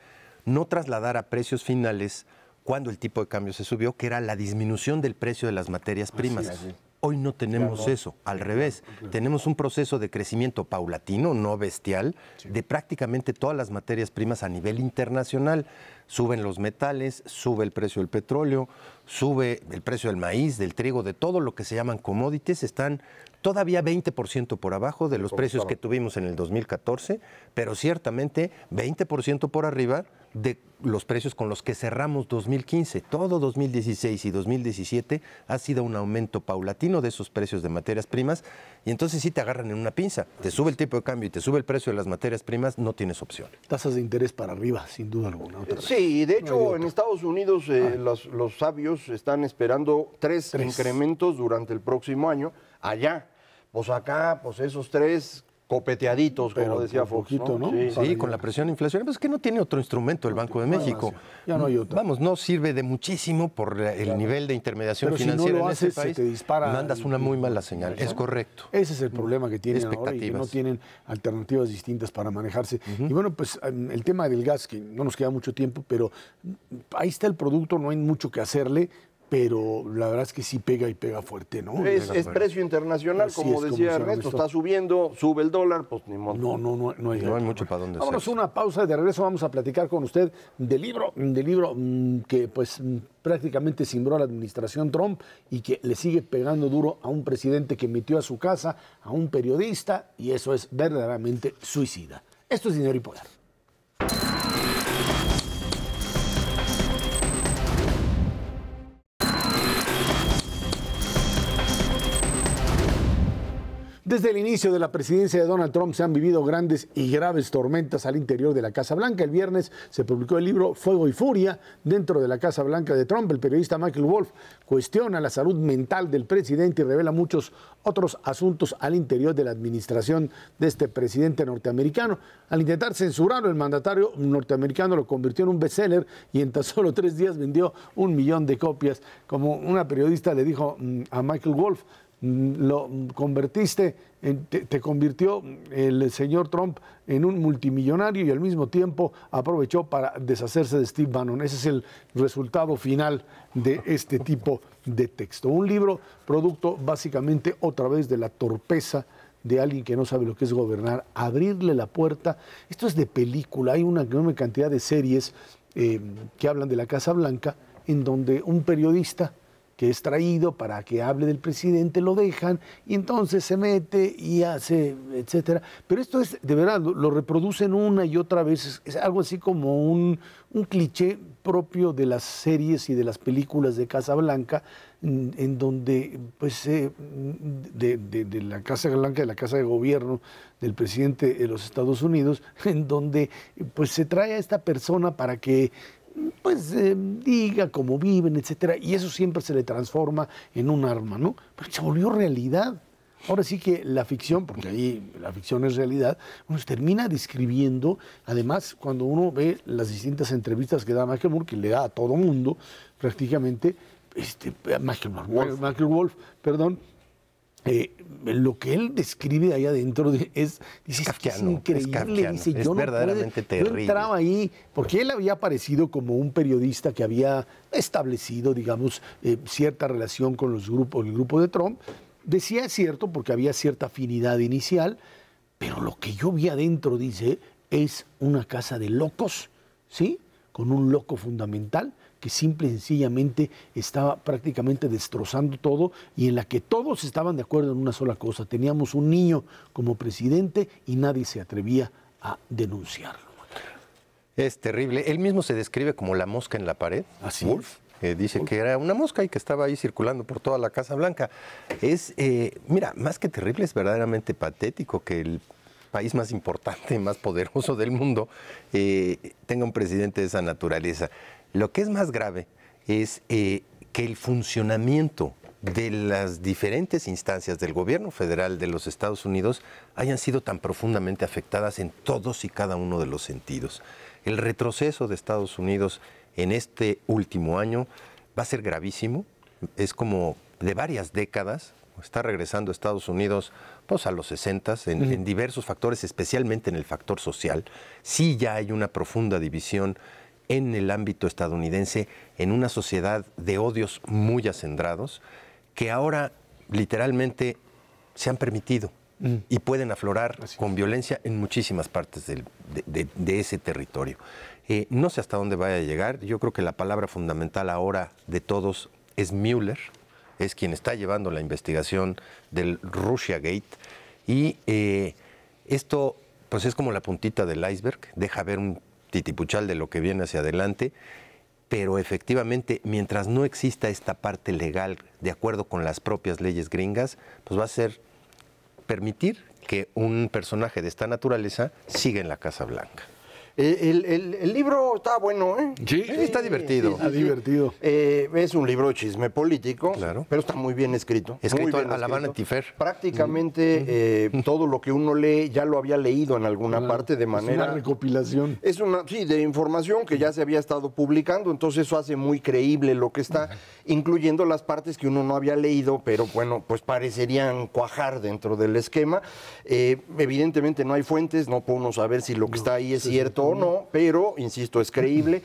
no trasladar a precios finales cuando el tipo de cambio se subió, que era la disminución del precio de las materias primas. Así. Hoy no tenemos eso, al revés. Tenemos un proceso de crecimiento paulatino, no bestial, de prácticamente todas las materias primas a nivel internacional. Suben los metales, sube el precio del petróleo, sube el precio del maíz, del trigo, de todo lo que se llaman commodities, están todavía 20% por abajo de los precios que tuvimos en el 2014, pero ciertamente 20% por arriba de los precios con los que cerramos 2015. Todo 2016 y 2017 ha sido un aumento paulatino de esos precios de materias primas y entonces sí te agarran en una pinza. Te sube el tipo de cambio y te sube el precio de las materias primas, no tienes opción. Tasas de interés para arriba, sin duda alguna. Sí, y de hecho en Estados Unidos los sabios están esperando tres incrementos durante el próximo año. Allá, pues acá, pues esos 3 copeteaditos, como decía Fox. ¿No? Sí, con la presión inflacionaria. Pues es que no tiene otro instrumento el Banco de México. Ya no hay otro. Vamos, no sirve de muchísimo por el nivel de intermediación financiera si no lo en haces, ese país. se te dispara mandas una muy mala señal. Es correcto. Ese es el problema que tienen ahora y que no tienen alternativas distintas para manejarse. Y bueno, pues el tema del gas, que no nos queda mucho tiempo, pero ahí está el producto, no hay mucho que hacerle. pero la verdad es que sí pega y pega fuerte, ¿no? Es precio internacional, Así como es, decía como se Ernesto, llama está subiendo, sube el dólar, pues ni modo. No hay mucho para dónde Vámonos hacerse. a una pausa, de regreso vamos a platicar con usted del libro que pues prácticamente cimbró a la administración Trump y que le sigue pegando duro a un presidente que metió a su casa a un periodista, y eso es verdaderamente suicida. Esto es Dinero y Poder. Desde el inicio de la presidencia de Donald Trump se han vivido grandes y graves tormentas al interior de la Casa Blanca. El viernes se publicó el libro Fuego y Furia dentro de la Casa Blanca de Trump. El periodista Michael Wolff cuestiona la salud mental del presidente y revela muchos otros asuntos al interior de la administración de este presidente norteamericano. Al intentar censurarlo, el mandatario norteamericano lo convirtió en un bestseller y en tan solo 3 días vendió 1 millón de copias. Como una periodista le dijo a Michael Wolff, lo convertiste, te convirtió el señor Trump en un multimillonario y al mismo tiempo aprovechó para deshacerse de Steve Bannon. Ese es el resultado final de este tipo de texto. Un libro producto básicamente otra vez de la torpeza de alguien que no sabe lo que es gobernar, abrirle la puerta. Esto es de película, hay una enorme cantidad de series que hablan de la Casa Blanca en donde un periodista que es traído para que hable del presidente, lo dejan y entonces se mete y hace, etcétera. Pero esto es, de verdad, lo reproducen una y otra vez, es algo así como un cliché propio de las series y de las películas de Casa Blanca, en donde, pues, de la Casa Blanca, de la Casa de Gobierno del presidente de los Estados Unidos, en donde, pues, se trae a esta persona para que pues diga cómo viven, etcétera, y eso siempre se le transforma en un arma, ¿no? Pero se volvió realidad. Ahora sí que la ficción, porque ahí la ficción es realidad, se termina describiendo, además, cuando uno ve las distintas entrevistas que da Michael Moore, que le da a todo mundo, prácticamente, Michael Wolff, lo que él describe ahí adentro es increíble, dice, es verdaderamente terrible. Yo entraba ahí, porque él había aparecido como un periodista que había establecido, digamos, cierta relación con el grupo de Trump. Decía es cierto, porque había cierta afinidad inicial, pero lo que yo vi adentro, dice, es una casa de locos, ¿sí? Con un loco fundamental que simple y sencillamente estaba prácticamente destrozando todo y en la que todos estaban de acuerdo en una sola cosa. Teníamos un niño como presidente y nadie se atrevía a denunciarlo. Es terrible. Él mismo se describe como la mosca en la pared. Así Wolff. Dice que era una mosca y que estaba ahí circulando por toda la Casa Blanca. Mira, más que terrible, es verdaderamente patético que el país más importante, más poderoso del mundo, tenga un presidente de esa naturaleza. Lo que es más grave es que el funcionamiento de las diferentes instancias del gobierno federal de los Estados Unidos hayan sido tan profundamente afectadas en todos y cada uno de los sentidos. El retroceso de Estados Unidos en este último año va a ser gravísimo, es como de varias décadas. Está regresando Estados Unidos pues, a los 60s en diversos factores, especialmente en el factor social. Sí ya hay una profunda división en el ámbito estadounidense, en una sociedad de odios muy acendrados, que ahora literalmente se han permitido y pueden aflorar con violencia en muchísimas partes de ese territorio. No sé hasta dónde vaya a llegar. Yo creo que la palabra fundamental ahora de todos es Mueller, es quien está llevando la investigación del Russiagate, y esto pues es como la puntita del iceberg, deja ver un titipuchal de lo que viene hacia adelante, pero efectivamente, mientras no exista esta parte legal de acuerdo con las propias leyes gringas, pues va a ser permitir que un personaje de esta naturaleza siga en la Casa Blanca. El libro está bueno, ¿eh? Sí, está divertido. Está divertido. Es un libro de chisme político, claro, pero está muy bien escrito. Escrito muy bien a la Vanity Fair. Prácticamente todo lo que uno lee ya lo había leído en alguna parte de manera... Es una recopilación. Sí, de información que ya se había estado publicando, entonces eso hace muy creíble lo que está, incluyendo las partes que uno no había leído, pero bueno, pues parecerían cuajar dentro del esquema. Evidentemente no hay fuentes, no podemos saber si lo que está ahí es cierto o no, pero, insisto, es creíble.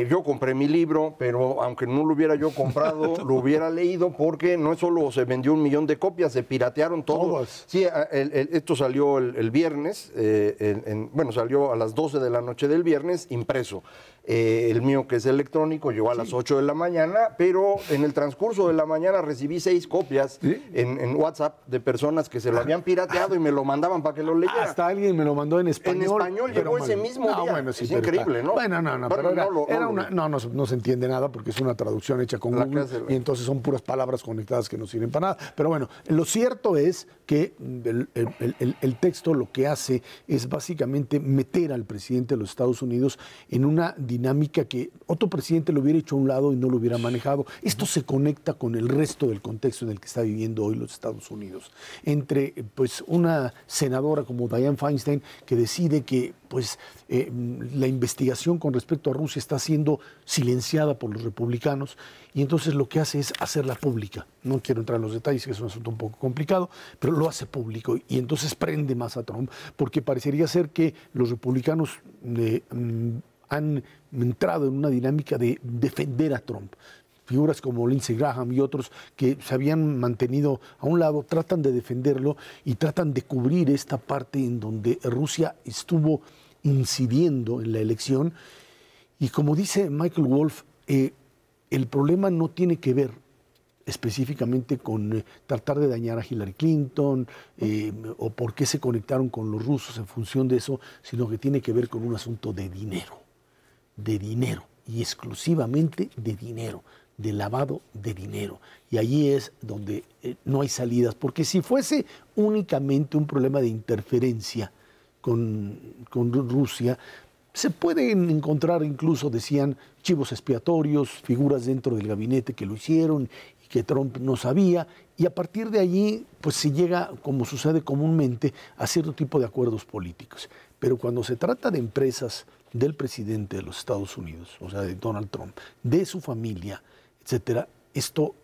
Yo compré mi libro, pero aunque no lo hubiera yo comprado, lo hubiera leído, porque no es solo se vendió 1 millón de copias, se piratearon todos. Sí, esto salió el viernes, bueno, salió a las 12 de la noche del viernes, impreso. El mío, que es electrónico, llegó a las 8 de la mañana, pero en el transcurso de la mañana recibí 6 copias en WhatsApp de personas que se lo habían pirateado y me lo mandaban para que lo leyera. Hasta alguien me lo mandó en español. En español llegó ese mismo día. Bueno, sí, es increíble, ¿no? Bueno, no se entiende nada porque es una traducción hecha con Google y entonces son puras palabras conectadas que no sirven para nada. Pero bueno, lo cierto es que el texto lo que hace es básicamente meter al presidente de los Estados Unidos en una dinámica que otro presidente lo hubiera hecho a un lado y no lo hubiera manejado. Esto se conecta con el resto del contexto en el que está viviendo hoy los Estados Unidos. Entre pues una senadora como Dianne Feinstein, que decide que pues la investigación con respecto a Rusia está siendo silenciada por los republicanos y entonces lo que hace es hacerla pública. No quiero entrar en los detalles, que es un asunto un poco complicado, pero lo hace público y entonces prende más a Trump, porque parecería ser que los republicanos han entrado en una dinámica de defender a Trump. Figuras como Lindsey Graham y otros que se habían mantenido a un lado tratan de defenderlo y tratan de cubrir esta parte en donde Rusia estuvo incidiendo en la elección. Y como dice Michael Wolff, el problema no tiene que ver específicamente con tratar de dañar a Hillary Clinton o por qué se conectaron con los rusos en función de eso, sino que tiene que ver con un asunto de dinero y exclusivamente de dinero, de lavado de dinero. Y allí es donde no hay salidas, porque si fuese únicamente un problema de interferencia con Rusia, se pueden encontrar incluso, decían, chivos expiatorios, figuras dentro del gabinete que lo hicieron y que Trump no sabía, y a partir de allí pues se llega, como sucede comúnmente, a cierto tipo de acuerdos políticos. Pero cuando se trata de empresas del presidente de los Estados Unidos, o sea, de Donald Trump, de su familia, etcétera, esto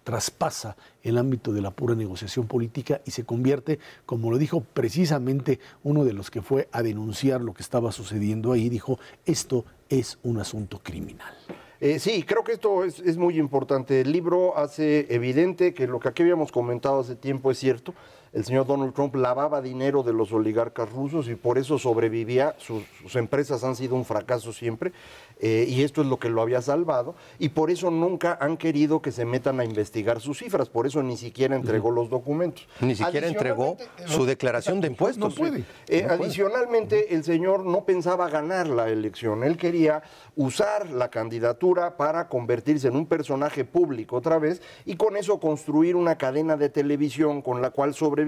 traspasa el ámbito de la pura negociación política y se convierte, como lo dijo precisamente uno de los que fue a denunciar lo que estaba sucediendo ahí, dijo, esto es un asunto criminal. Sí, creo que esto es muy importante. El libro hace evidente que lo que aquí habíamos comentado hace tiempo es cierto. El señor Donald Trump lavaba dinero de los oligarcas rusos y por eso sobrevivía. Sus empresas han sido un fracaso siempre y esto es lo que lo había salvado. Y por eso nunca han querido que se metan a investigar sus cifras. Por eso ni siquiera entregó los documentos. Ni siquiera entregó su declaración de impuestos. No puede. Adicionalmente, el señor no pensaba ganar la elección. Él quería usar la candidatura para convertirse en un personaje público otra vez y con eso construir una cadena de televisión con la cual sobrevivir.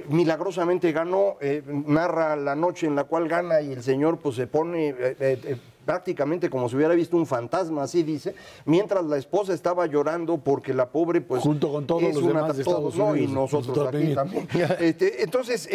Milagrosamente ganó, narra la noche en la cual gana y el señor pues se pone prácticamente como si hubiera visto un fantasma, así dice, mientras la esposa estaba llorando porque la pobre pues junto con todos los demás de Estados Unidos, y nosotros aquí también. Entonces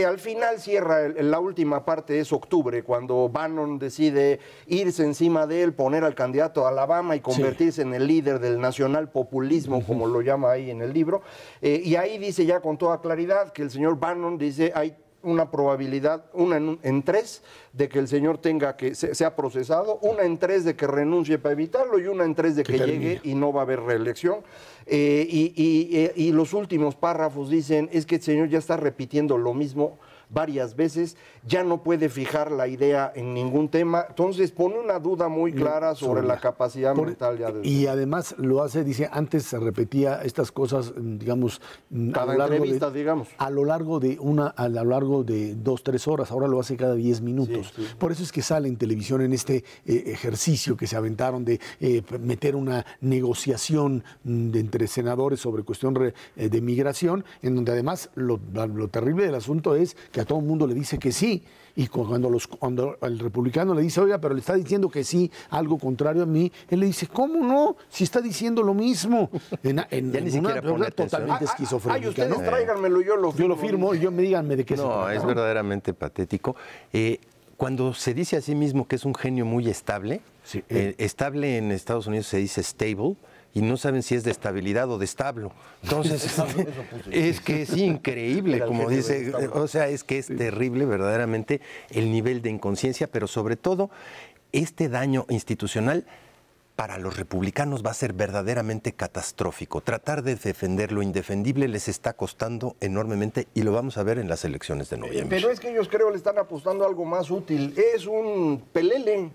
al final cierra la última parte, es octubre, cuando Bannon decide irse encima de él, poner al candidato a Alabama y convertirse en el líder del nacional populismo, como lo llama ahí en el libro, y ahí dice ya con toda claridad que el señor Bannon dice hay una probabilidad, una en 3 de que el señor tenga que sea procesado, una en 3 de que renuncie para evitarlo y una en 3 de que llegue y no va a haber reelección. Y los últimos párrafos dicen, es que el señor ya está repitiendo lo mismo varias veces, ya no puede fijar la idea en ningún tema, entonces pone una duda muy clara sobre la capacidad mental. Y además lo hace, dice, antes se repetía estas cosas, digamos, cada entrevista, digamos. A lo largo de 2, 3 horas, ahora lo hace cada 10 minutos. Sí. Por eso es que sale en televisión en este ejercicio que se aventaron de meter una negociación entre senadores sobre cuestión de migración, en donde además lo terrible del asunto es que a todo el mundo le dice que sí, y cuando el republicano le dice, oiga, pero le está diciendo que sí, algo contrario a mí, él le dice, ¿cómo no? Si está diciendo lo mismo. En una totalmente esquizofrénica. Ay, ustedes tráiganmelo, yo lo firmo y díganme de qué se trata. No, es verdaderamente patético. Cuando se dice a sí mismo que es un genio muy estable, sí, estable en Estados Unidos se dice stable, y no saben si es de estabilidad o de establo. Entonces, es que es increíble, como dice, o sea, es que es terrible verdaderamente el nivel de inconsciencia, pero sobre todo este daño institucional para los republicanos va a ser verdaderamente catastrófico. Tratar de defender lo indefendible les está costando enormemente y lo vamos a ver en las elecciones de noviembre. Pero es que ellos creo le están apostando a algo más útil. Es un pelele.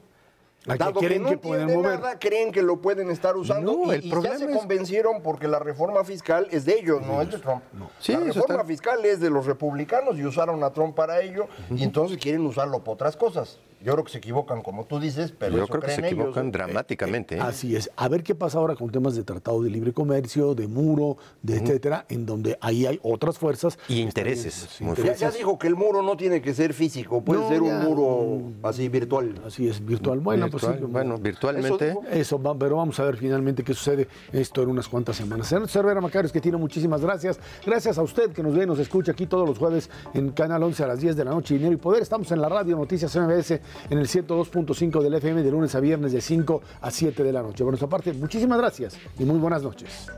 Dado que no entienden nada, creen que lo pueden estar usando y ya se convencieron porque la reforma fiscal es de ellos, no es de Trump. Sí, la reforma fiscal es de los republicanos y usaron a Trump para ello y entonces quieren usarlo para otras cosas. Yo creo que se equivocan, como tú dices, pero yo eso creo que se equivocan ellos. Dramáticamente. Así es. A ver qué pasa ahora con temas de tratado de libre comercio, de muro, de etcétera, en donde ahí hay otras fuerzas. Y intereses. Ya dijo que el muro no tiene que ser físico, puede ser un muro así virtual. Así es, virtual. Bueno, virtual, pues sí, bueno, virtualmente. Pero vamos a ver finalmente qué sucede esto en unas cuantas semanas. Señor Cervera Macarios, que tiene muchísimas gracias. Gracias a usted que nos ve y nos escucha aquí todos los jueves en Canal 11 a las 10 de la noche. Dinero y Poder. Estamos en la radio Noticias MBS en el 102.5 del FM de lunes a viernes de 5 a 7 de la noche. Por nuestra parte, muchísimas gracias y muy buenas noches.